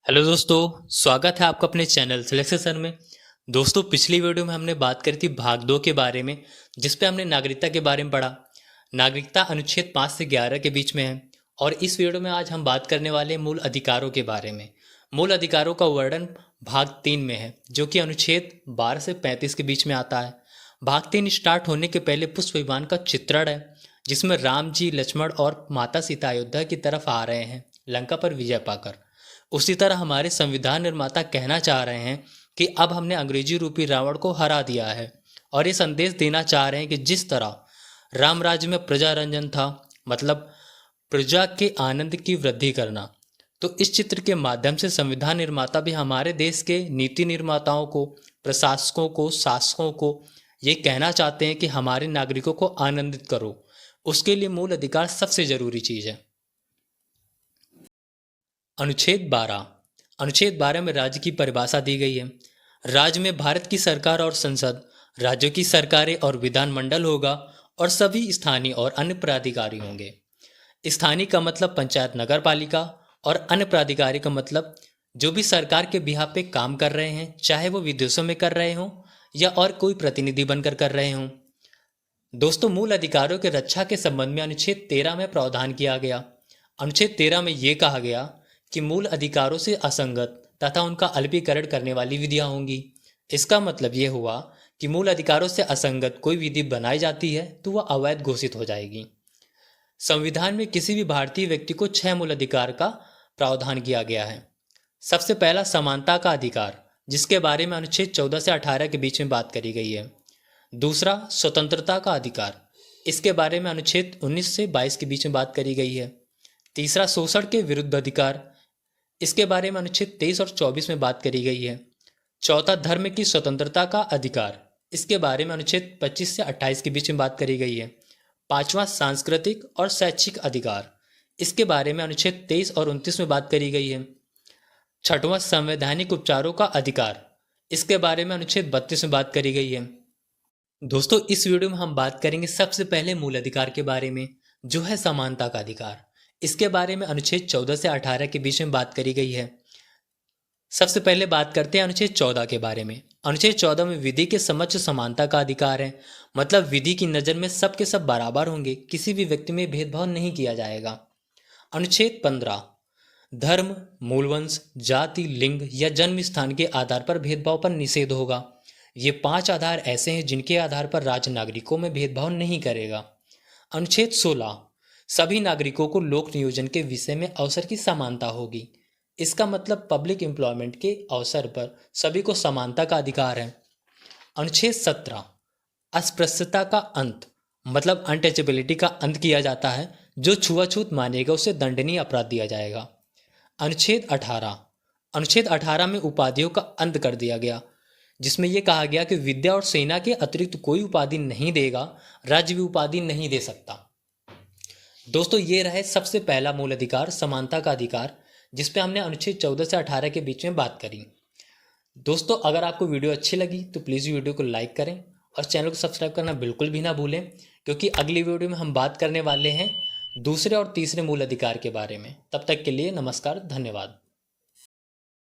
Hello दोस्तों, स्वागत है आपका अपने चैनल सिलेक्शन में। दोस्तों, पिछली वीडियो में हमने बात करी थी भाग 2 के बारे में, जिस पे हमने नागरिकता के बारे में पढ़ा। नागरिकता अनुच्छेद 5 से 11 के बीच में है। और इस वीडियो में आज हम बात करने वाले हैं मूल अधिकारों के बारे में। मूल अधिकारों का वर्णन भाग 3 में है, जो कि अनुच्छेद 12 से 35 के बीच में आता है। भाग 3 स्टार्ट होने के पहले पुष्प विमान का चित्रण है, जिसमें राम जी, लक्ष्मण और माता सीता अयोध्या की तरफ आ रहे हैं लंका पर विजय पाकर। उसी तरह हमारे संविधान निर्माता कहना चाह रहे हैं कि अब हमने अंग्रेजी रूपी रावण को हरा दिया है, और ये संदेश देना चाह रहे हैं कि जिस तरह राम राज्य में प्रजा रंजन था, मतलब प्रजा के आनंद की वृद्धि करना, तो इस चित्र के माध्यम से संविधान निर्माता भी हमारे देश के नीति निर्माताओं को, प्रशासकों को, शासकों को ये कहना चाहते हैं कि हमारे नागरिकों को आनंदित करो। उसके लिए मूल अधिकार सबसे जरूरी चीज़ है। अनुच्छेद 12 में राज्य की परिभाषा दी गई है। राज्य में भारत की सरकार और संसद, राज्यों की सरकारें और विधानमंडल होगा, और सभी स्थानीय और अन्य प्राधिकारी होंगे। स्थानीय का मतलब पंचायत, नगर पालिका, और अन्य प्राधिकारी का मतलब जो भी सरकार के बिहाफ पे काम कर रहे हैं, चाहे वो विदेशों में कर रहे हों या और कोई प्रतिनिधि बनकर कर रहे हों। दोस्तों, मूल अधिकारों के रक्षा के संबंध में अनुच्छेद 13 में प्रावधान किया गया। अनुच्छेद 13 में ये कहा गया कि मूल अधिकारों से असंगत तथा उनका अल्पीकरण करने वाली विधियां होंगी। इसका मतलब ये हुआ कि मूल अधिकारों से असंगत कोई विधि बनाई जाती है तो वह अवैध घोषित हो जाएगी। संविधान में किसी भी भारतीय व्यक्ति को 6 मूल अधिकार का प्रावधान किया गया है। सबसे पहला समानता का अधिकार, जिसके बारे में अनुच्छेद 14 से 18 के बीच में बात करी गई है। दूसरा, स्वतंत्रता का अधिकार, इसके बारे में अनुच्छेद 19 से 22 के बीच में बात करी गई है। तीसरा, शोषण के विरुद्ध अधिकार, इसके बारे में अनुच्छेद 23 और 24 में बात करी गई है। चौथा, धर्म की स्वतंत्रता का अधिकार, इसके बारे में अनुच्छेद 25 से 28 के बीच में बात करी गई है। पांचवा, सांस्कृतिक और शैक्षिक अधिकार, इसके बारे में अनुच्छेद 23 और 29 में बात करी गई है। छठवां, संवैधानिक उपचारों का अधिकार, इसके बारे में अनुच्छेद 32 में बात करी गई है। दोस्तों, इस वीडियो में हम बात करेंगे सबसे पहले मूल अधिकार के बारे में, जो है समानता का अधिकार। इसके बारे में अनुच्छेद 14 से 18 के बीच में बात करी गई है। सबसे पहले बात करते हैं अनुच्छेद 14 के बारे में। अनुच्छेद 14 में विधि के समक्ष समानता का अधिकार है, मतलब विधि की नज़र में सब के सब बराबर होंगे, किसी भी व्यक्ति में भेदभाव नहीं किया जाएगा। अनुच्छेद 15, धर्म, मूलवंश, जाति, लिंग या जन्म स्थान के आधार पर भेदभाव पर निषेध होगा। ये 5 आधार ऐसे हैं जिनके आधार पर राज्य नागरिकों में भेदभाव नहीं करेगा। अनुच्छेद 16, सभी नागरिकों को लोक नियोजन के विषय में अवसर की समानता होगी। इसका मतलब पब्लिक एम्प्लॉयमेंट के अवसर पर सभी को समानता का अधिकार है। अनुच्छेद 17, अस्पृश्यता का अंत, मतलब अनटचेबिलिटी का अंत किया जाता है। जो छुआछूत मानेगा उसे दंडनीय अपराध दिया जाएगा। अनुच्छेद 18 में उपाधियों का अंत कर दिया गया, जिसमें यह कहा गया कि विद्या और सेना के अतिरिक्त कोई उपाधि नहीं देगा, राज्य भी उपाधि नहीं दे सकता। दोस्तों, ये रहे सबसे पहला मूल अधिकार, समानता का अधिकार, जिस पे हमने अनुच्छेद 14 से 18 के बीच में बात करी। दोस्तों, अगर आपको वीडियो अच्छी लगी तो प्लीज़ वीडियो को लाइक करें और चैनल को सब्सक्राइब करना बिल्कुल भी ना भूलें, क्योंकि अगली वीडियो में हम बात करने वाले हैं दूसरे और तीसरे मूल अधिकार के बारे में। तब तक के लिए नमस्कार, धन्यवाद।